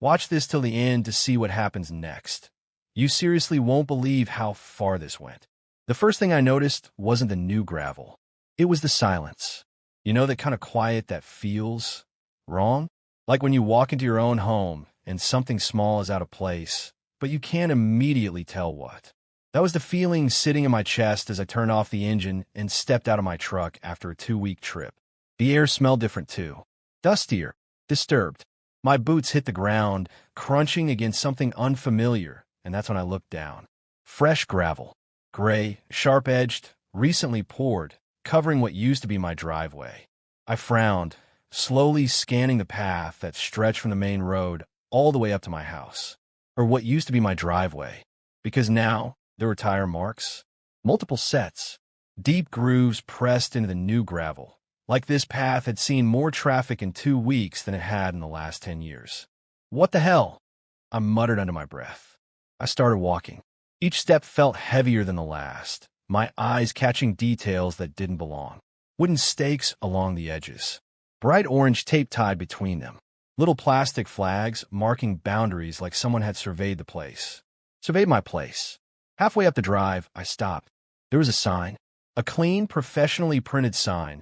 Watch this till the end to see what happens next. You seriously won't believe how far this went. The first thing I noticed wasn't the new gravel. It was the silence. You know, that kind of quiet that feels wrong? Like when you walk into your own home and something small is out of place, but you can't immediately tell what. That was the feeling sitting in my chest as I turned off the engine and stepped out of my truck after a 2-week trip. The air smelled different too. Dustier, disturbed. My boots hit the ground, crunching against something unfamiliar, and that's when I looked down. Fresh gravel. Gray, sharp-edged, recently poured, covering what used to be my driveway. I frowned, slowly scanning the path that stretched from the main road all the way up to my house, or what used to be my driveway, because now there were tire marks, multiple sets, deep grooves pressed into the new gravel, like this path had seen more traffic in 2 weeks than it had in the last 10 years. What the hell? I muttered under my breath. I started walking. Each step felt heavier than the last, my eyes catching details that didn't belong. Wooden stakes along the edges, bright orange tape tied between them, little plastic flags marking boundaries like someone had surveyed the place. Surveyed my place. Halfway up the drive, I stopped. There was a sign, a clean, professionally printed sign,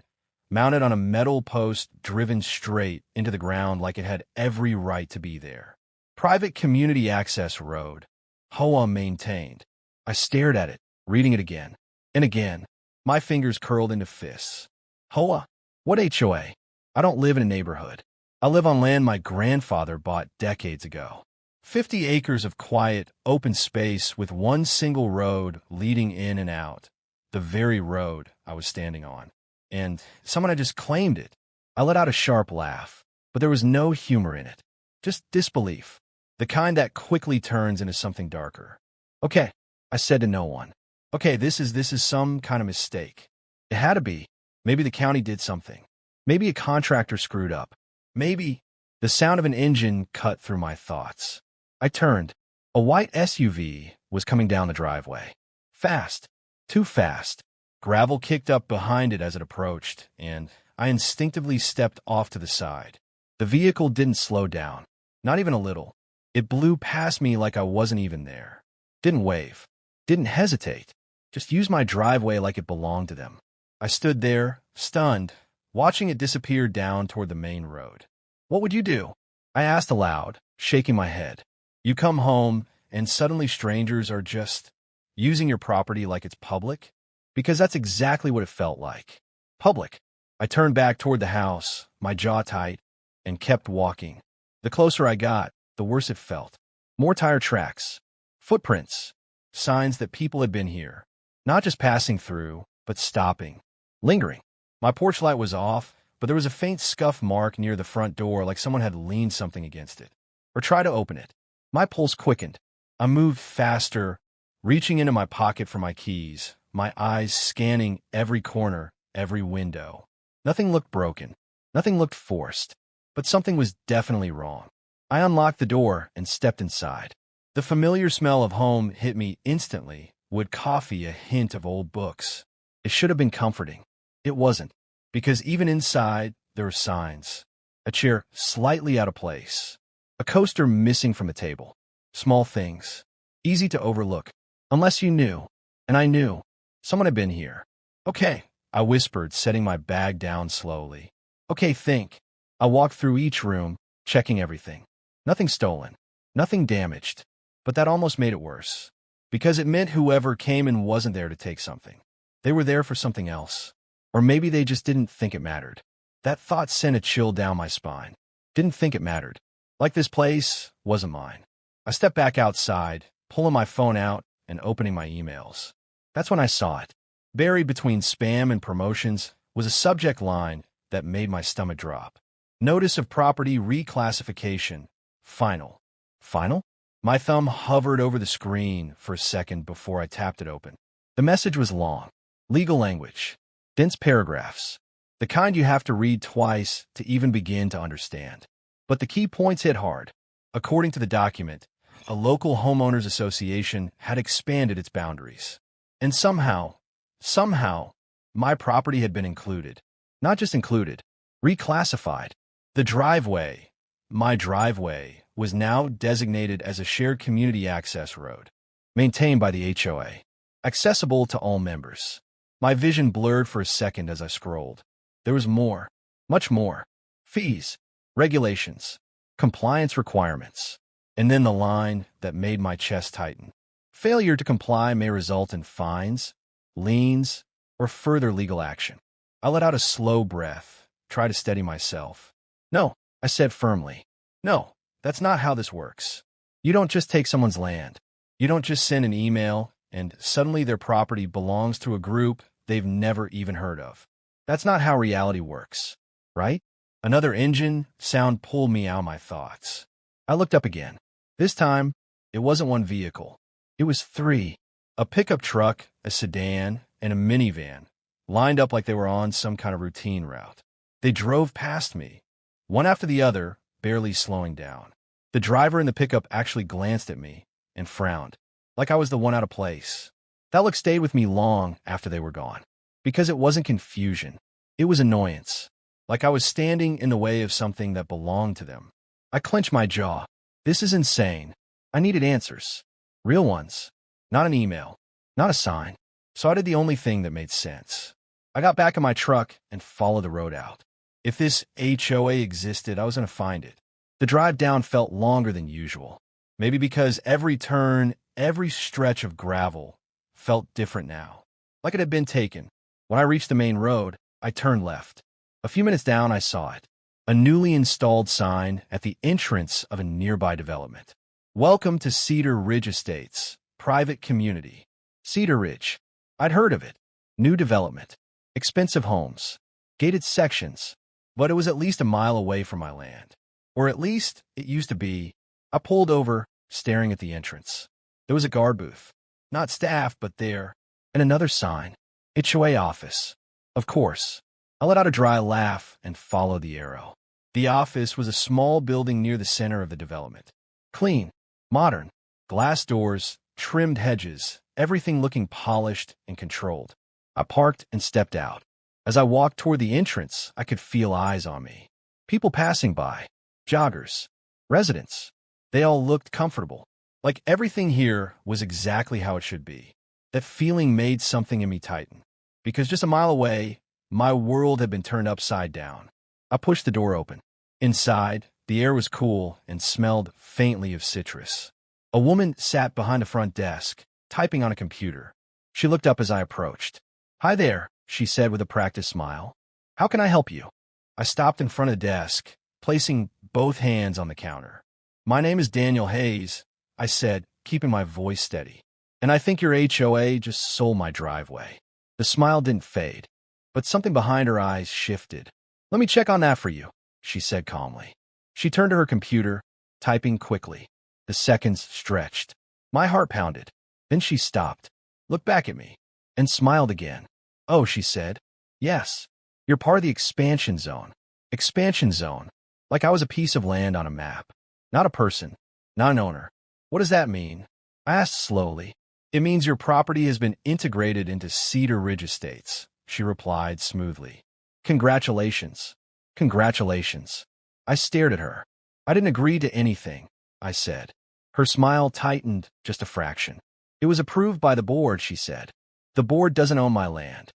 mounted on a metal post driven straight into the ground like it had every right to be there. Private Community Access Road. HOA maintained. I stared at it, reading it again and again. My fingers curled into fists. HOA? What HOA? I don't live in a neighborhood. I live on land my grandfather bought decades ago. 50 acres of quiet, open space with one single road leading in and out. The very road I was standing on. And someone had just claimed it. I let out a sharp laugh, but there was no humor in it. Just disbelief. The kind that quickly turns into something darker. Okay, I said to no one. Okay, this is some kind of mistake. It had to be. Maybe the county did something. Maybe a contractor screwed up. Maybe. The sound of an engine cut through my thoughts. I turned. A white SUV was coming down the driveway. Fast. Too fast. Gravel kicked up behind it as it approached, and I instinctively stepped off to the side. The vehicle didn't slow down. Not even a little. It blew past me like I wasn't even there. Didn't wave. Didn't hesitate. Just used my driveway like it belonged to them. I stood there, stunned, watching it disappear down toward the main road. What would you do? I asked aloud, shaking my head. You come home, and suddenly strangers are just using your property like it's public? Because that's exactly what it felt like. Public. I turned back toward the house, my jaw tight, and kept walking. The closer I got, the worse it felt. More tire tracks. Footprints. Signs that people had been here. Not just passing through, but stopping. Lingering. My porch light was off, but there was a faint scuff mark near the front door like someone had leaned something against it. Or tried to open it. My pulse quickened. I moved faster, reaching into my pocket for my keys, my eyes scanning every corner, every window. Nothing looked broken. Nothing looked forced. But something was definitely wrong. I unlocked the door and stepped inside. The familiar smell of home hit me instantly, wood coffee, a hint of old books. It should have been comforting. It wasn't, because even inside, there were signs. A chair slightly out of place. A coaster missing from a table. Small things. Easy to overlook. Unless you knew. And I knew. Someone had been here. Okay, I whispered, setting my bag down slowly. Okay, think. I walked through each room, checking everything. Nothing stolen. Nothing damaged. But that almost made it worse. Because it meant whoever came in wasn't there to take something. They were there for something else. Or maybe they just didn't think it mattered. That thought sent a chill down my spine. Didn't think it mattered. Like this place wasn't mine. I stepped back outside, pulling my phone out and opening my emails. That's when I saw it. Buried between spam and promotions was a subject line that made my stomach drop. Notice of property reclassification. Final. Final? My thumb hovered over the screen for a second before I tapped it open. The message was long. Legal language. Dense paragraphs. The kind you have to read twice to even begin to understand. But the key points hit hard. According to the document, a local homeowners association had expanded its boundaries. And somehow, my property had been included. Not just included, reclassified. The driveway, my driveway, was now designated as a shared community access road, maintained by the HOA, accessible to all members. My vision blurred for a second as I scrolled. There was more, much more. Fees, regulations, compliance requirements, and then the line that made my chest tighten. Failure to comply may result in fines, liens, or further legal action. I let out a slow breath, tried to steady myself. No, I said firmly. No, that's not how this works. You don't just take someone's land. You don't just send an email and suddenly their property belongs to a group they've never even heard of. That's not how reality works, right? Another engine sound pulled me out of my thoughts. I looked up again. This time, it wasn't one vehicle. It was three. A pickup truck, a sedan, and a minivan, lined up like they were on some kind of routine route. They drove past me, one after the other, barely slowing down. The driver in the pickup actually glanced at me and frowned, like I was the one out of place. That look stayed with me long after they were gone, because it wasn't confusion. It was annoyance, like I was standing in the way of something that belonged to them. I clenched my jaw. This is insane. I needed answers. Real ones. Not an email. Not a sign. So I did the only thing that made sense. I got back in my truck and followed the road out. If this HOA existed, I was going to find it. The drive down felt longer than usual. Maybe because every turn, every stretch of gravel felt different now, like it had been taken. When I reached the main road, I turned left. A few minutes down, I saw it. A newly installed sign at the entrance of a nearby development. Welcome to Cedar Ridge Estates, private community. Cedar Ridge. I'd heard of it. New development. Expensive homes. Gated sections. But it was at least a mile away from my land. Or at least it used to be. I pulled over, staring at the entrance. There was a guard booth. Not staff, but there. And another sign. HOA office. Of course. I let out a dry laugh and followed the arrow. The office was a small building near the center of the development. Clean. Modern. Glass doors, trimmed hedges, everything looking polished and controlled. I parked and stepped out. As I walked toward the entrance, I could feel eyes on me. People passing by. Joggers. Residents. They all looked comfortable. Like everything here was exactly how it should be. That feeling made something in me tighten. Because just a mile away, my world had been turned upside down. I pushed the door open. Inside, the air was cool and smelled faintly of citrus. A woman sat behind the front desk, typing on a computer. She looked up as I approached. "Hi there," she said with a practiced smile. "How can I help you?" I stopped in front of the desk, placing both hands on the counter. "My name is Daniel Hayes," I said, keeping my voice steady. "And I think your HOA just sold my driveway." The smile didn't fade, but something behind her eyes shifted. "Let me check on that for you," she said calmly. She turned to her computer, typing quickly. The seconds stretched. My heart pounded. Then she stopped, looked back at me, and smiled again. "Oh," she said. "Yes. You're part of the expansion zone." Expansion zone. Like I was a piece of land on a map. Not a person. Not an owner. "What does that mean?" I asked slowly. "It means your property has been integrated into Cedar Ridge Estates," she replied smoothly. "Congratulations." "Congratulations." I stared at her. "I didn't agree to anything," I said. Her smile tightened just a fraction. "It was approved by the board," she said. "The board doesn't own my land."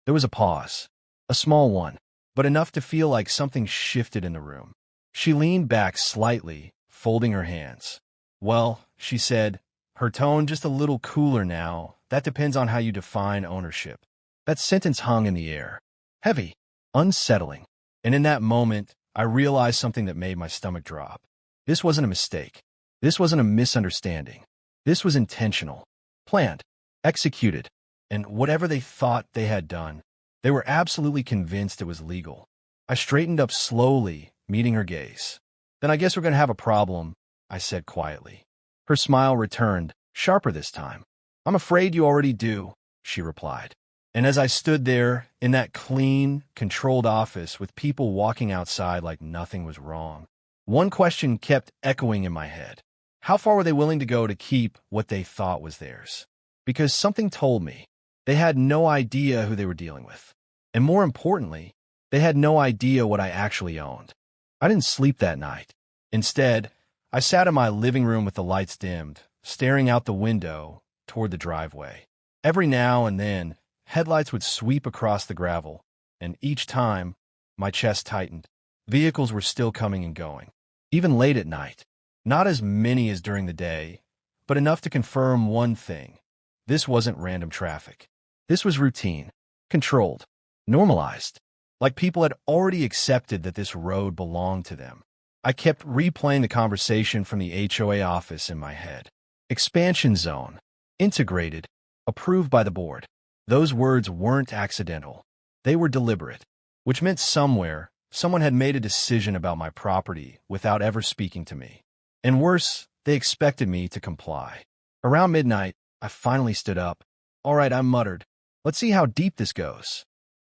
There was a pause. A small one, but enough to feel like something shifted in the room. She leaned back slightly, folding her hands. "Well," she said, her tone just a little cooler now, "that depends on how you define ownership." That sentence hung in the air. Heavy. Unsettling. And in that moment, I realized something that made my stomach drop. This wasn't a mistake. This wasn't a misunderstanding. This was intentional. Planned. Executed. And whatever they thought they had done, they were absolutely convinced it was legal. I straightened up slowly, meeting her gaze. "Then I guess we're going to have a problem," I said quietly. Her smile returned, sharper this time. "I'm afraid you already do," she replied. And as I stood there, in that clean, controlled office with people walking outside like nothing was wrong, one question kept echoing in my head. How far were they willing to go to keep what they thought was theirs? Because something told me they had no idea who they were dealing with. And more importantly, they had no idea what I actually owned. I didn't sleep that night. Instead, I sat in my living room with the lights dimmed, staring out the window toward the driveway. Every now and then, headlights would sweep across the gravel, and each time, my chest tightened. Vehicles were still coming and going, even late at night. Not as many as during the day, but enough to confirm one thing. This wasn't random traffic. This was routine, controlled, normalized, like people had already accepted that this road belonged to them. I kept replaying the conversation from the HOA office in my head. Expansion zone, integrated, approved by the board. Those words weren't accidental. They were deliberate, which meant somewhere, someone had made a decision about my property without ever speaking to me. And worse, they expected me to comply. Around midnight, I finally stood up. "All right," I muttered. "Let's see how deep this goes."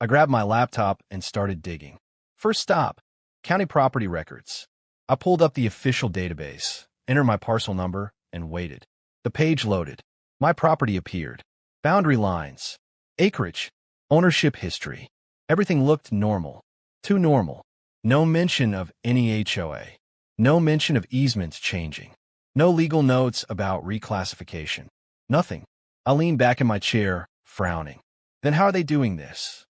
I grabbed my laptop and started digging. First stop, county property records. I pulled up the official database, entered my parcel number, and waited. The page loaded. My property appeared. Boundary lines, acreage, ownership history. Everything looked normal. Too normal. No mention of any HOA. No mention of easements changing. No legal notes about reclassification. Nothing. I leaned back in my chair, frowning. Then how are they doing this?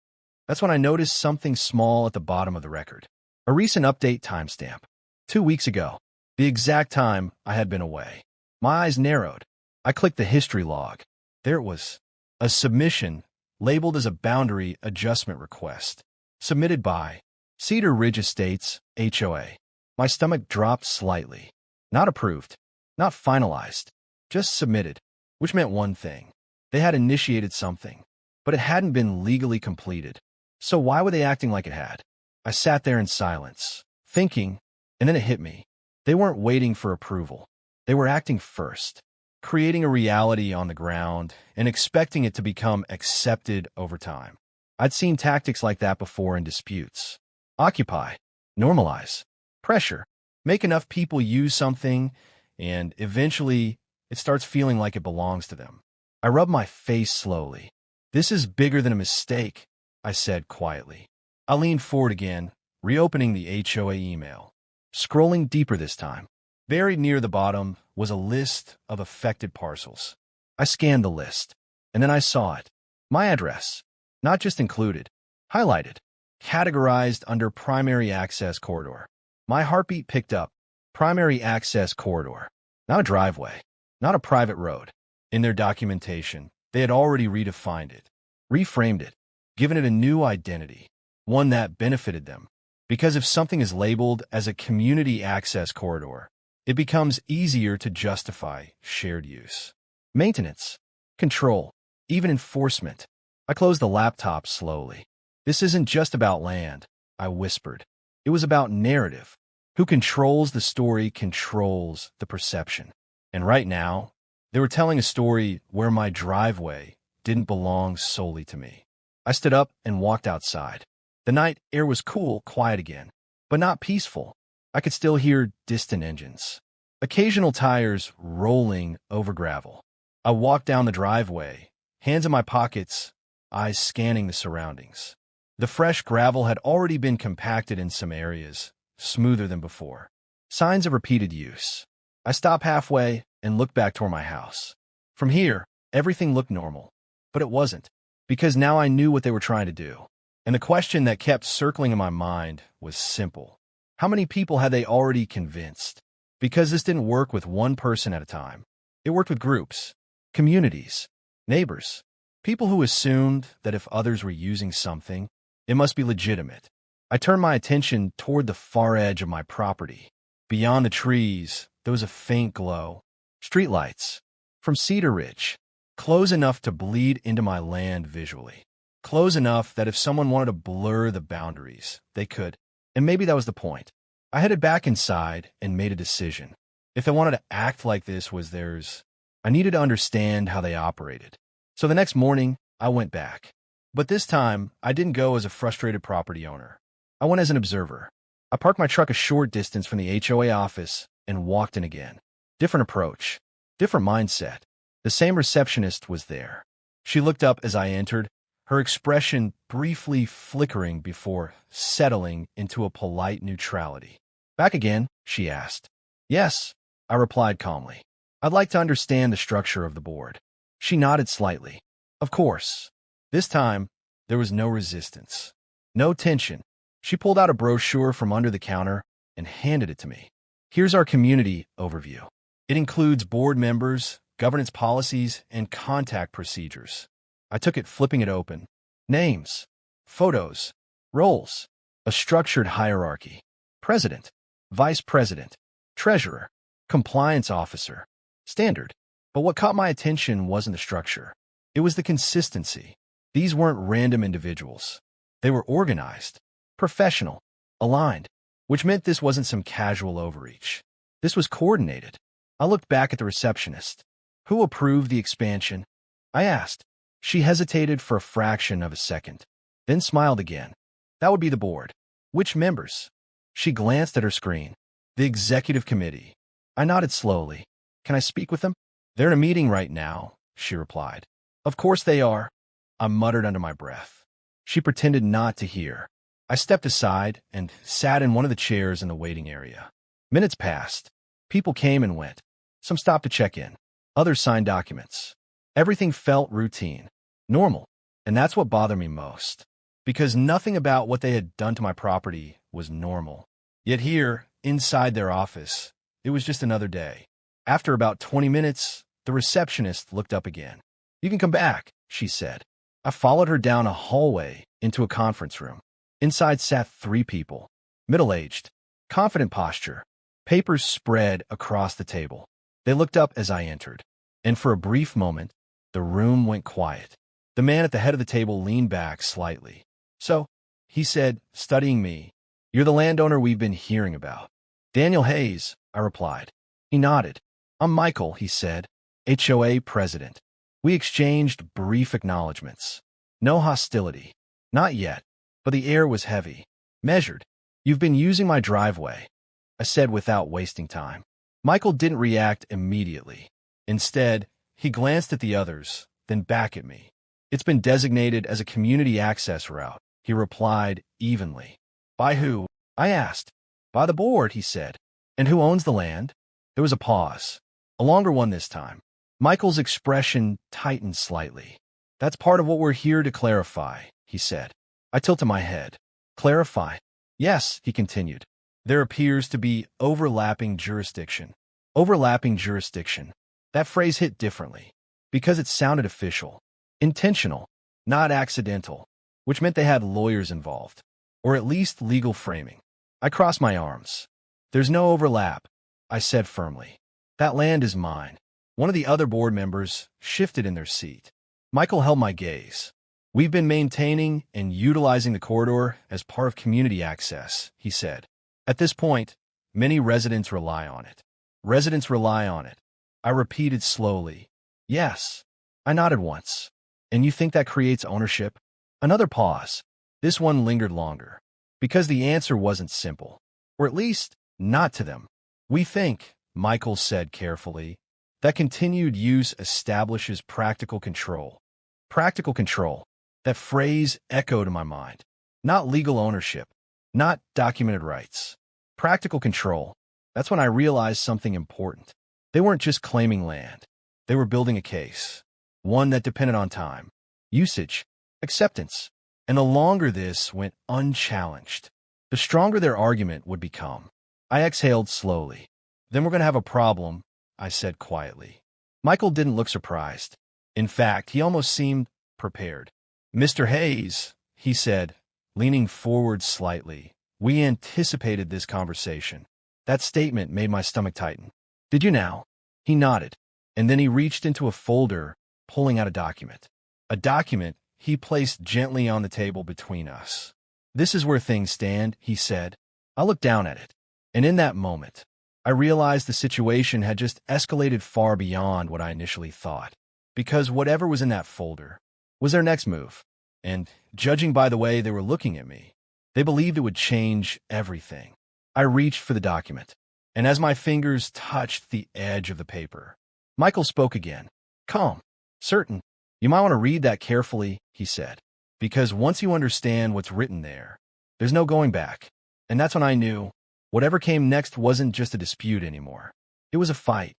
That's when I noticed something small at the bottom of the record. A recent update timestamp. 2 weeks ago. The exact time I had been away. My eyes narrowed. I clicked the history log. There it was. A submission labeled as a boundary adjustment request. Submitted by Cedar Ridge Estates, HOA. My stomach dropped slightly. Not approved. Not finalized. Just submitted. Which meant one thing. They had initiated something. But it hadn't been legally completed. So why were they acting like it had? I sat there in silence, thinking, and then it hit me. They weren't waiting for approval. They were acting first, creating a reality on the ground and expecting it to become accepted over time. I'd seen tactics like that before in disputes. Occupy, normalize, pressure, make enough people use something, and eventually it starts feeling like it belongs to them. I rubbed my face slowly. "This is bigger than a mistake," I said quietly. I leaned forward again, reopening the HOA email. Scrolling deeper this time. Buried near the bottom was a list of affected parcels. I scanned the list, and then I saw it. My address, not just included, highlighted, categorized under primary access corridor. My heartbeat picked up. Primary access corridor. Not a driveway, not a private road. In their documentation, they had already redefined it, reframed it, given it a new identity, one that benefited them. Because if something is labeled as a community access corridor, it becomes easier to justify shared use. Maintenance, control, even enforcement. I closed the laptop slowly. "This isn't just about land," I whispered. It was about narrative. Who controls the story controls the perception. And right now, they were telling a story where my driveway didn't belong solely to me. I stood up and walked outside. The night air was cool, quiet again, but not peaceful. I could still hear distant engines, occasional tires rolling over gravel. I walked down the driveway, hands in my pockets, eyes scanning the surroundings. The fresh gravel had already been compacted in some areas, smoother than before. Signs of repeated use. I stopped halfway and looked back toward my house. From here, everything looked normal, but it wasn't, because now I knew what they were trying to do. And the question that kept circling in my mind was simple. How many people had they already convinced? Because this didn't work with one person at a time. It worked with groups, communities, neighbors, people who assumed that if others were using something, it must be legitimate. I turned my attention toward the far edge of my property. Beyond the trees, there was a faint glow. Streetlights. From Cedar Ridge. Close enough to bleed into my land visually. Close enough that if someone wanted to blur the boundaries, they could. And maybe that was the point. I headed back inside and made a decision. If they wanted to act like this was theirs, I needed to understand how they operated. So the next morning, I went back. But this time, I didn't go as a frustrated property owner. I went as an observer. I parked my truck a short distance from the HOA office and walked in again. Different approach. Different mindset. The same receptionist was there. She looked up as I entered, her expression briefly flickering before settling into a polite neutrality. "Back again?" she asked. "Yes, I replied calmly. I'd like to understand the structure of the board. She nodded slightly. Of course. This time, there was no resistance. No tension. She pulled out a brochure from under the counter and handed it to me. Here's our community overview. It includes board members, governance policies, and contact procedures. I took it, flipping it open. Names, photos, roles, a structured hierarchy. President, vice president, treasurer, compliance officer. Standard. But what caught my attention wasn't the structure. It was the consistency. These weren't random individuals. They were organized, professional, aligned, which meant this wasn't some casual overreach. This was coordinated. I looked back at the receptionist. Who approved the expansion? I asked. She hesitated for a fraction of a second, then smiled again. That would be the board. Which members? She glanced at her screen. The executive committee. I nodded slowly. Can I speak with them? They're in a meeting right now, she replied. Of course they are, I muttered under my breath. She pretended not to hear. I stepped aside and sat in one of the chairs in the waiting area. Minutes passed. People came and went. Some stopped to check in. Others signed documents. Everything felt routine, normal, and that's what bothered me most. Because nothing about what they had done to my property was normal. Yet here, inside their office, it was just another day. After about 20 minutes, the receptionist looked up again. You can come back, she said. I followed her down a hallway into a conference room. Inside sat 3 people, middle-aged, confident posture, papers spread across the table. They looked up as I entered, and for a brief moment, the room went quiet. The man at the head of the table leaned back slightly. So, he said, studying me, you're the landowner we've been hearing about. Daniel Hayes, I replied. He nodded. I'm Michael, he said, HOA president. We exchanged brief acknowledgments. No hostility. Not yet, but the air was heavy, measured. You've been using my driveway, I said without wasting time. Michael didn't react immediately. Instead, he glanced at the others, then back at me. It's been designated as a community access route, he replied evenly. By who? I asked. By the board, he said. And who owns the land? There was a pause, a longer one this time. Michael's expression tightened slightly. That's part of what we're here to clarify, he said. I tilted my head. Clarify? Yes, he continued. There appears to be overlapping jurisdiction. Overlapping jurisdiction. That phrase hit differently, because it sounded official, intentional, not accidental, which meant they had lawyers involved, or at least legal framing. I crossed my arms. There's no overlap, I said firmly. That land is mine. One of the other board members shifted in their seat. Michael held my gaze. We've been maintaining and utilizing the corridor as part of community access, he said. At this point, many residents rely on it. Residents rely on it. I repeated slowly. Yes. I nodded once. And you think that creates ownership? Another pause. This one lingered longer. Because the answer wasn't simple. Or at least, not to them. We think, Michael said carefully, that continued use establishes practical control. Practical control. That phrase echoed in my mind. Not legal ownership. Not documented rights. Practical control. That's when I realized something important. They weren't just claiming land. They were building a case. One that depended on time, usage, acceptance. And the longer this went unchallenged, the stronger their argument would become. I exhaled slowly. Then we're going to have a problem, I said quietly. Michael didn't look surprised. In fact, he almost seemed prepared. Mr. Hayes, he said, leaning forward slightly. We anticipated this conversation. That statement made my stomach tighten. Did you now? He nodded, and then he reached into a folder, pulling out a document. A document he placed gently on the table between us. This is where things stand, he said. I looked down at it, and in that moment, I realized the situation had just escalated far beyond what I initially thought. Because whatever was in that folder was their next move. And, judging by the way they were looking at me, they believed it would change everything. I reached for the document, and as my fingers touched the edge of the paper, Michael spoke again. Calm, certain. You might want to read that carefully, he said, because once you understand what's written there, there's no going back. And that's when I knew whatever came next wasn't just a dispute anymore. It was a fight.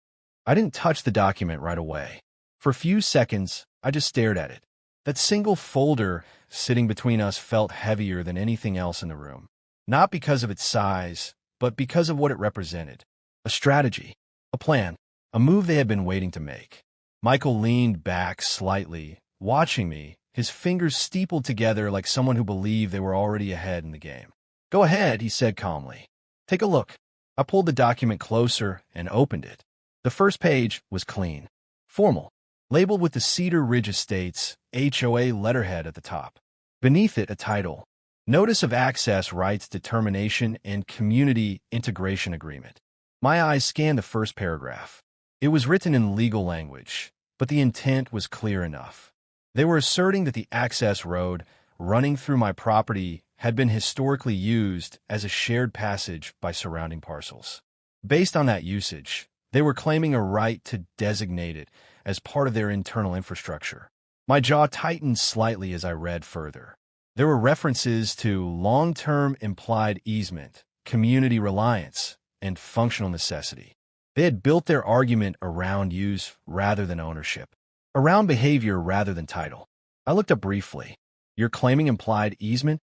I didn't touch the document right away. For a few seconds, I just stared at it. That single folder sitting between us felt heavier than anything else in the room. Not because of its size, but because of what it represented. A strategy, a plan, a move they had been waiting to make. Michael leaned back slightly, watching me, his fingers steepled together like someone who believed they were already ahead in the game. "Go ahead," he said calmly. "Take a look." I pulled the document closer and opened it. The first page was clean, formal, labeled with the Cedar Ridge Estates HOA letterhead at the top. Beneath it, a title, Notice of Access Rights Determination and Community Integration Agreement. My eyes scanned the first paragraph. It was written in legal language, but the intent was clear enough. They were asserting that the access road running through my property had been historically used as a shared passage by surrounding parcels. Based on that usage, they were claiming a right to designate it as part of their internal infrastructure. My jaw tightened slightly as I read further. There were references to long-term implied easement, community reliance, and functional necessity. They had built their argument around use rather than ownership, around behavior rather than title. I looked up briefly. "You're claiming implied easement?"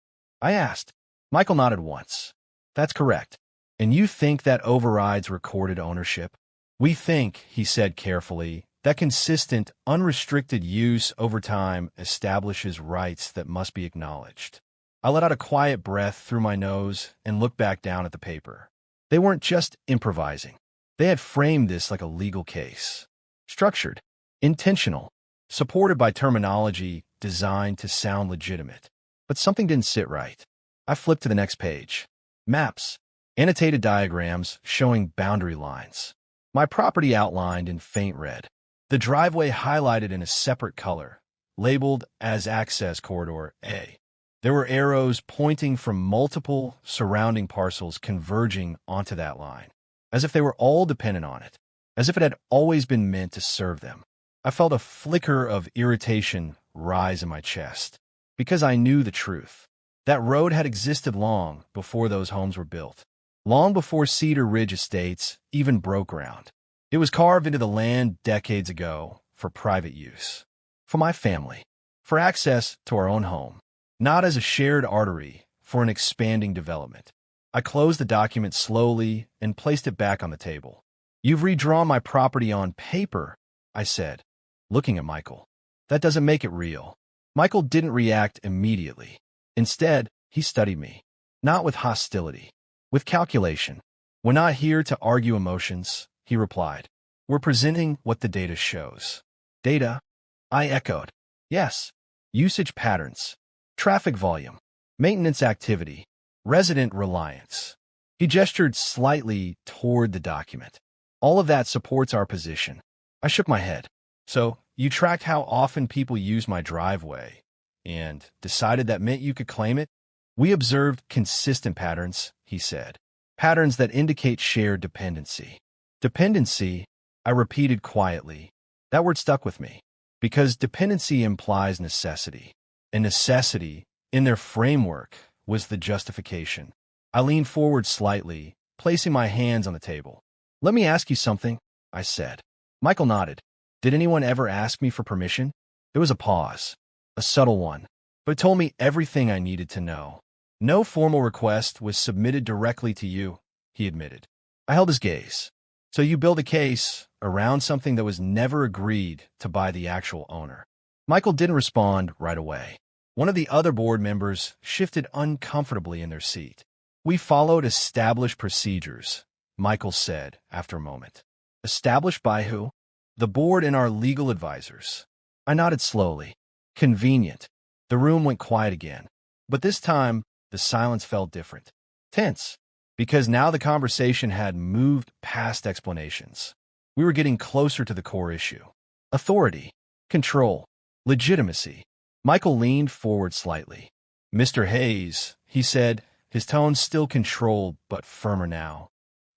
I asked. Michael nodded once. "That's correct. And you think that overrides recorded ownership?" "We think," he said carefully, "that consistent, unrestricted use over time establishes rights that must be acknowledged." I let out a quiet breath through my nose and looked back down at the paper. They weren't just improvising. They had framed this like a legal case. Structured, intentional, supported by terminology designed to sound legitimate. But something didn't sit right. I flipped to the next page. Maps, annotated diagrams showing boundary lines. My property outlined in faint red. The driveway highlighted in a separate color, labeled as Access Corridor A. There were arrows pointing from multiple surrounding parcels converging onto that line, as if they were all dependent on it, as if it had always been meant to serve them. I felt a flicker of irritation rise in my chest, because I knew the truth. That road had existed long before those homes were built, long before Cedar Ridge Estates even broke ground. It was carved into the land decades ago for private use, for my family, for access to our own home, not as a shared artery for an expanding development. I closed the document slowly and placed it back on the table. "You've redrawn my property on paper," I said, looking at Michael. "That doesn't make it real." Michael didn't react immediately. Instead, he studied me, not with hostility, with calculation. "We're not here to argue emotions," he replied. "We're presenting what the data shows." "Data?" I echoed. "Yes. Usage patterns, traffic volume, maintenance activity, resident reliance." He gestured slightly toward the document. "All of that supports our position." I shook my head. "So, you tracked how often people use my driveway and decided that meant you could claim it?" "We observed consistent patterns," he said. "Patterns that indicate shared dependency." "Dependency," I repeated quietly. That word stuck with me, because dependency implies necessity. And necessity, in their framework, was the justification. I leaned forward slightly, placing my hands on the table. "Let me ask you something," I said. Michael nodded. "Did anyone ever ask me for permission?" There was a pause, a subtle one, but it told me everything I needed to know. "No formal request was submitted directly to you," he admitted. I held his gaze. "So you build a case around something that was never agreed to by the actual owner." Michael didn't respond right away. One of the other board members shifted uncomfortably in their seat. "We followed established procedures," Michael said after a moment. "Established by who?" "The board and our legal advisors." I nodded slowly. "Convenient." The room went quiet again. But this time, the silence felt different. Tense. Because now the conversation had moved past explanations. We were getting closer to the core issue. Authority, control, legitimacy. Michael leaned forward slightly. "Mr. Hayes," he said, his tone still controlled but firmer now.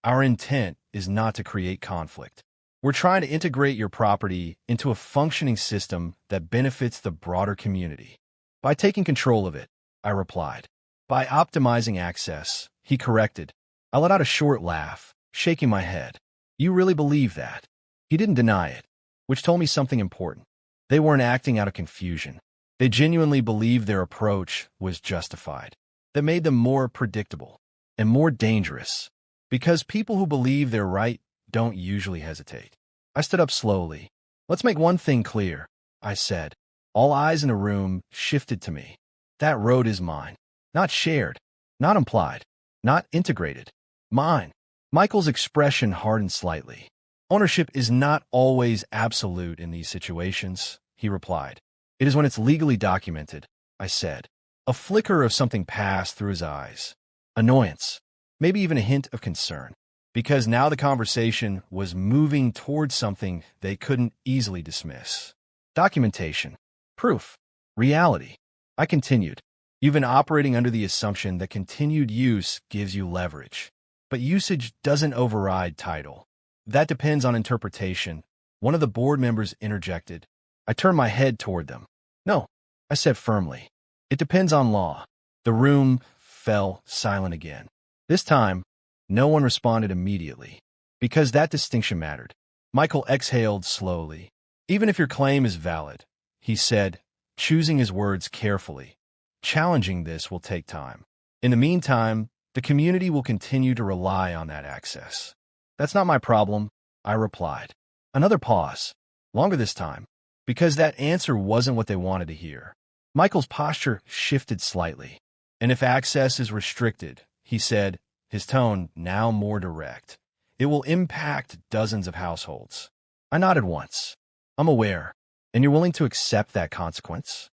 "Our intent is not to create conflict. We're trying to integrate your property into a functioning system that benefits the broader community." "By taking control of it," I replied. "By optimizing access," he corrected. I let out a short laugh, shaking my head. You really believe that? He didn't deny it, which told me something important. They weren't acting out of confusion. They genuinely believed their approach was justified. That made them more predictable and more dangerous, because people who believe they're right don't usually hesitate. I stood up slowly. Let's make one thing clear, I said. All eyes in the room shifted to me. That road is mine. Not shared, not implied, not integrated. Mine. Michael's expression hardened slightly. Ownership is not always absolute in these situations, he replied. It is when it's legally documented, I said. A flicker of something passed through his eyes. Annoyance, maybe even a hint of concern, because now the conversation was moving towards something they couldn't easily dismiss. Documentation, proof, reality. I continued. You've been operating under the assumption that continued use gives you leverage. But usage doesn't override title. That depends on interpretation. One of the board members interjected. I turned my head toward them. No, I said firmly. It depends on law. The room fell silent again. This time, no one responded immediately, because that distinction mattered. Michael exhaled slowly. Even if your claim is valid, he said, choosing his words carefully, challenging this will take time. In the meantime, the community will continue to rely on that access. That's not my problem, I replied. Another pause, longer this time, because that answer wasn't what they wanted to hear. Michael's posture shifted slightly. And if access is restricted, he said, his tone now more direct, it will impact dozens of households. I nodded once. I'm aware. And you're willing to accept that consequence?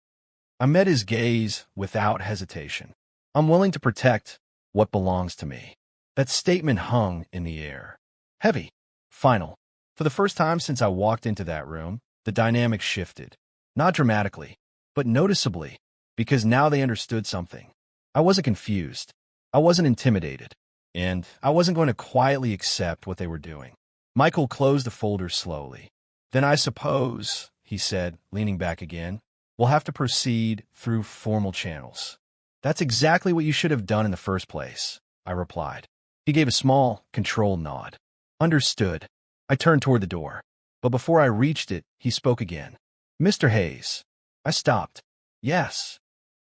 I met his gaze without hesitation. I'm willing to protect what belongs to me. That statement hung in the air. Heavy. Final. For the first time since I walked into that room, the dynamic shifted. Not dramatically, but noticeably, because now they understood something. I wasn't confused. I wasn't intimidated. And I wasn't going to quietly accept what they were doing. Michael closed the folder slowly. Then I suppose, he said, leaning back again, we'll have to proceed through formal channels. That's exactly what you should have done in the first place, I replied. He gave a small, controlled nod. Understood. I turned toward the door. But before I reached it, he spoke again. Mr. Hayes. I stopped. Yes.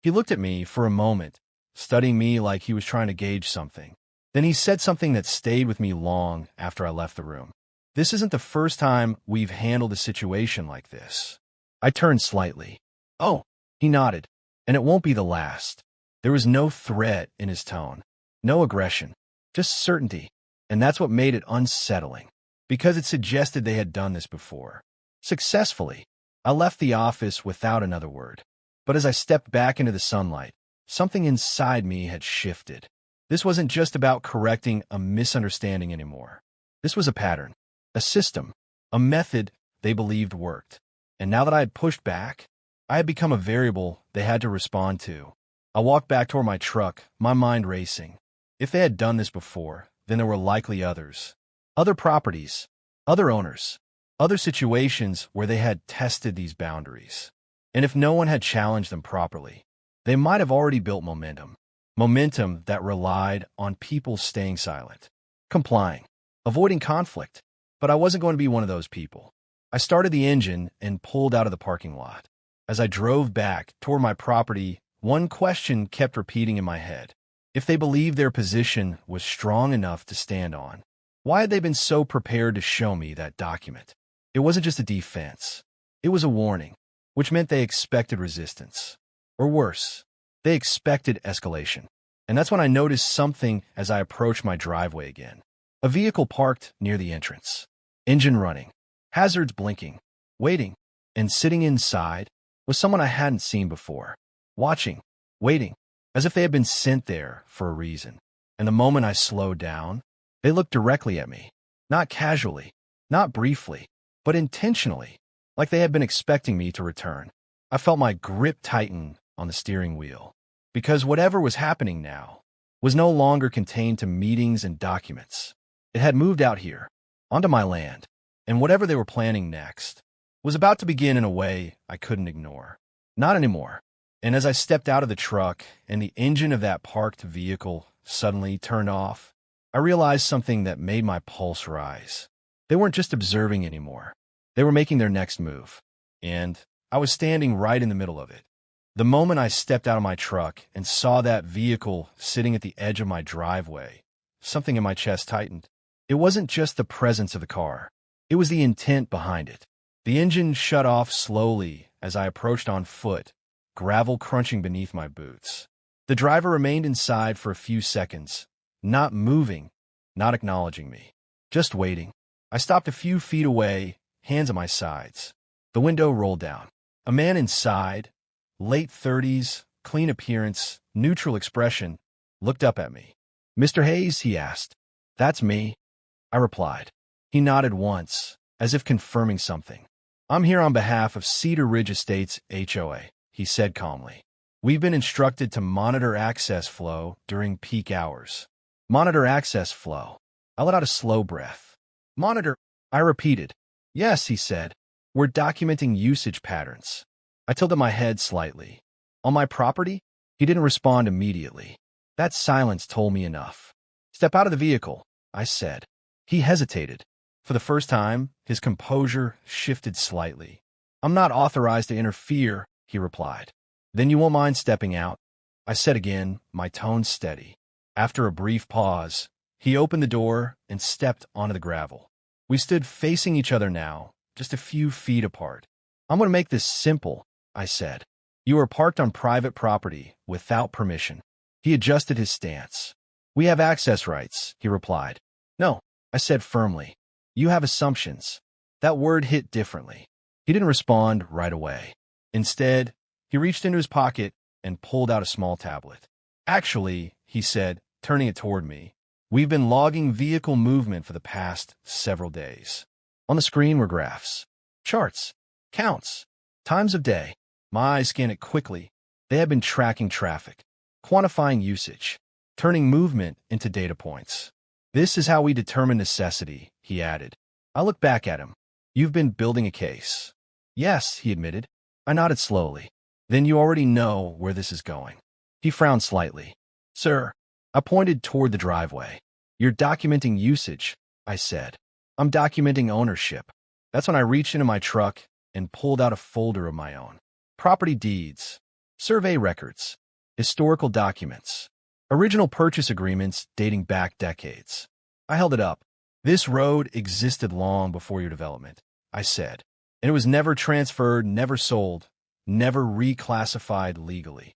He looked at me for a moment, studying me like he was trying to gauge something. Then he said something that stayed with me long after I left the room. This isn't the first time we've handled a situation like this. I turned slightly. Oh, he nodded. And it won't be the last. There was no threat in his tone, no aggression, just certainty. And that's what made it unsettling, because it suggested they had done this before. Successfully. I left the office without another word. But as I stepped back into the sunlight, something inside me had shifted. This wasn't just about correcting a misunderstanding anymore. This was a pattern, a system, a method they believed worked. And now that I had pushed back, I had become a variable they had to respond to. I walked back toward my truck, my mind racing. If they had done this before, then there were likely others. Other properties, other owners, other situations where they had tested these boundaries. And if no one had challenged them properly, they might have already built momentum. Momentum that relied on people staying silent, complying, avoiding conflict. But I wasn't going to be one of those people. I started the engine and pulled out of the parking lot. As I drove back toward my property, one question kept repeating in my head. If they believed their position was strong enough to stand on, why had they been so prepared to show me that document? It wasn't just a defense. It was a warning, which meant they expected resistance. Or worse, they expected escalation. And that's when I noticed something as I approached my driveway again. A vehicle parked near the entrance. Engine running, hazards blinking, waiting, and sitting inside was someone I hadn't seen before. Watching, waiting, as if they had been sent there for a reason. And the moment I slowed down, they looked directly at me. Not casually, not briefly, but intentionally, like they had been expecting me to return. I felt my grip tighten on the steering wheel, because whatever was happening now was no longer contained to meetings and documents. It had moved out here, onto my land, and whatever they were planning next was about to begin in a way I couldn't ignore. Not anymore. And as I stepped out of the truck and the engine of that parked vehicle suddenly turned off, I realized something that made my pulse rise. They weren't just observing anymore. They were making their next move. And I was standing right in the middle of it. The moment I stepped out of my truck and saw that vehicle sitting at the edge of my driveway, something in my chest tightened. It wasn't just the presence of the car. It was the intent behind it. The engine shut off slowly as I approached on foot, gravel crunching beneath my boots. The driver remained inside for a few seconds, not moving, not acknowledging me, just waiting. I stopped a few feet away, hands at my sides. The window rolled down. A man inside, late 30s, clean appearance, neutral expression, looked up at me. "Mr. Hayes?" he asked. "That's me," I replied. He nodded once, as if confirming something. "I'm here on behalf of Cedar Ridge Estates HOA," he said calmly. "We've been instructed to monitor access flow during peak hours." "Monitor access flow." I let out a slow breath. "Monitor," I repeated. "Yes," he said. "We're documenting usage patterns." I tilted my head slightly. "On my property?" He didn't respond immediately. That silence told me enough. "Step out of the vehicle," I said. He hesitated. For the first time, his composure shifted slightly. "I'm not authorized to interfere," he replied. "Then you won't mind stepping out?" I said again, my tone steady. After a brief pause, he opened the door and stepped onto the gravel. We stood facing each other now, just a few feet apart. "I'm going to make this simple," I said. "You are parked on private property without permission." He adjusted his stance. "We have access rights," he replied. "No," I said firmly. "You have assumptions." That word hit differently. He didn't respond right away. Instead, he reached into his pocket and pulled out a small tablet. "Actually," he said, turning it toward me, "we've been logging vehicle movement for the past several days." On the screen were graphs, charts, counts, times of day. My eyes scanned it quickly. They had been tracking traffic, quantifying usage, turning movement into data points. "This is how we determine necessity," he added. I looked back at him. "You've been building a case." "Yes," he admitted. I nodded slowly. "Then you already know where this is going." He frowned slightly. "Sir," I pointed toward the driveway. "You're documenting usage," I said. "I'm documenting ownership." That's when I reached into my truck and pulled out a folder of my own. Property deeds, survey records, historical documents, original purchase agreements dating back decades. I held it up. "This road existed long before your development," I said. "And it was never transferred, never sold, never reclassified legally."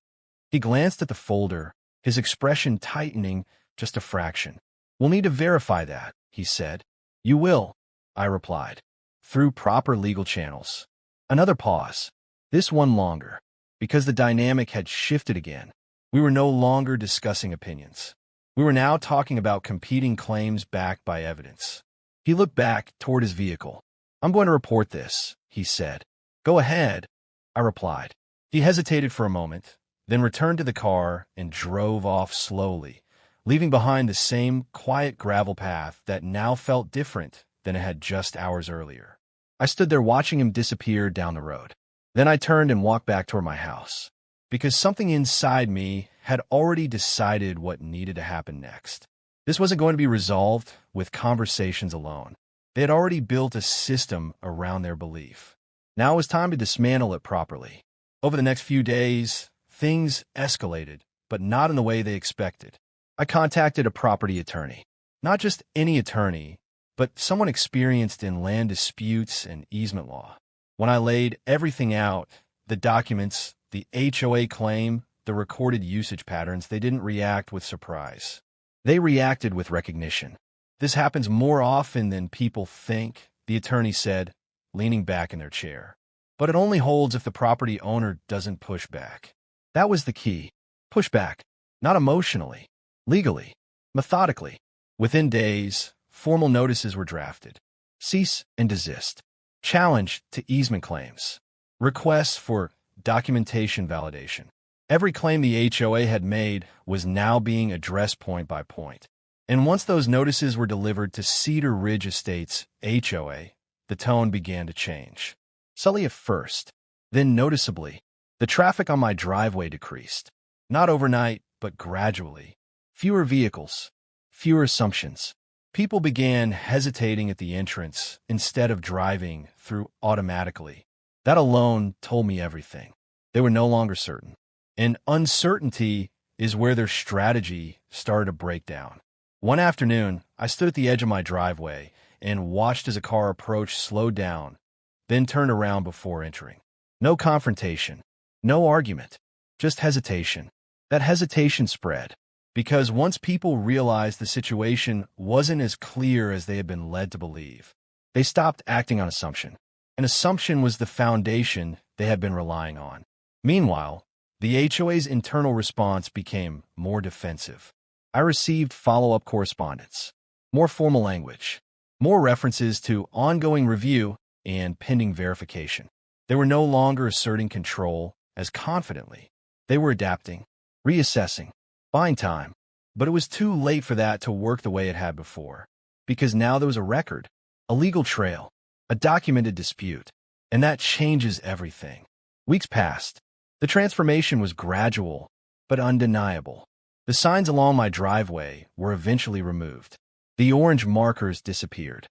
He glanced at the folder, his expression tightening just a fraction. "We'll need to verify that," he said. "You will," I replied, "through proper legal channels." Another pause. This one longer, because the dynamic had shifted again. We were no longer discussing opinions. We were now talking about competing claims backed by evidence. He looked back toward his vehicle. "I'm going to report this," he said. "Go ahead," I replied. He hesitated for a moment, then returned to the car and drove off slowly, leaving behind the same quiet gravel path that now felt different than it had just hours earlier. I stood there watching him disappear down the road. Then I turned and walked back toward my house, because something inside me had already decided what needed to happen next. This wasn't going to be resolved with conversations alone. They had already built a system around their belief. Now it was time to dismantle it properly. Over the next few days, things escalated, but not in the way they expected. I contacted a property attorney. Not just any attorney, but someone experienced in land disputes and easement law. When I laid everything out, the documents, the HOA claim, the recorded usage patterns, they didn't react with surprise. They reacted with recognition. "This happens more often than people think," the attorney said, leaning back in their chair. "But it only holds if the property owner doesn't push back." That was the key. Push back. Not emotionally. Legally. Methodically. Within days, formal notices were drafted. Cease and desist. Challenge to easement claims. Requests for documentation validation. Every claim the HOA had made was now being addressed point by point. And once those notices were delivered to Cedar Ridge Estates HOA, the tone began to change. Subtly at first, then noticeably, the traffic on my driveway decreased. Not overnight, but gradually. Fewer vehicles, fewer assumptions, People began hesitating at the entrance instead of driving through automatically. That alone told me everything. They were no longer certain. And uncertainty is where their strategy started to break down. One afternoon, I stood at the edge of my driveway and watched as a car approached, slowed down, then turned around before entering. No confrontation, no argument, just hesitation. That hesitation spread, because once people realized the situation wasn't as clear as they had been led to believe, they stopped acting on assumption. An assumption was the foundation they had been relying on. Meanwhile, the HOA's internal response became more defensive. I received follow-up correspondence, more formal language, more references to ongoing review and pending verification. They were no longer asserting control as confidently. They were adapting, reassessing, buying time. But it was too late for that to work the way it had before, because now there was a record, a legal trail, a documented dispute, and that changes everything. Weeks passed. The transformation was gradual, but undeniable. The signs along my driveway were eventually removed. The orange markers disappeared.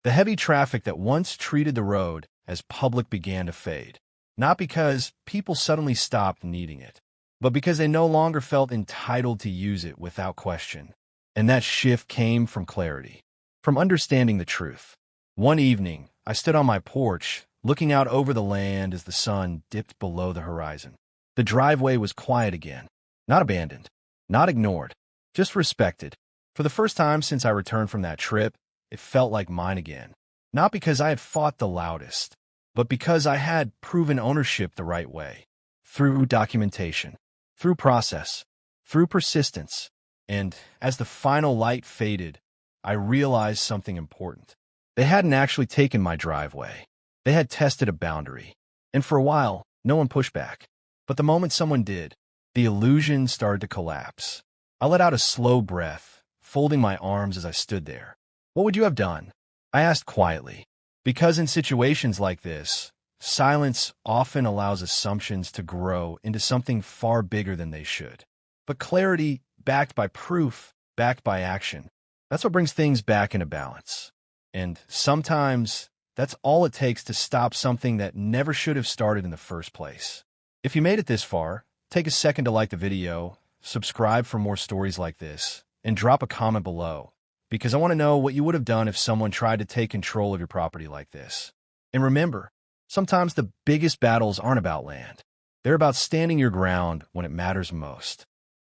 The heavy traffic that once treated the road as public began to fade, not because people suddenly stopped needing it, but because they no longer felt entitled to use it without question. And that shift came from clarity, from understanding the truth. One evening, I stood on my porch, looking out over the land as the sun dipped below the horizon. The driveway was quiet again, not abandoned, not ignored, just respected. For the first time since I returned from that trip, it felt like mine again. Not because I had fought the loudest, but because I had proven ownership the right way. Through documentation, through process, through persistence. And as the final light faded, I realized something important. They hadn't actually taken my driveway. They had tested a boundary. And for a while, no one pushed back. But the moment someone did, the illusion started to collapse. I let out a slow breath, folding my arms as I stood there. What would you have done? I asked quietly. Because in situations like this, silence often allows assumptions to grow into something far bigger than they should. But clarity, backed by proof, backed by action, that's what brings things back into balance. And sometimes, that's all it takes to stop something that never should have started in the first place. If you made it this far, take a second to like the video, subscribe for more stories like this, and drop a comment below, because I want to know what you would have done if someone tried to take control of your property like this. And remember, sometimes the biggest battles aren't about land. They're about standing your ground when it matters most.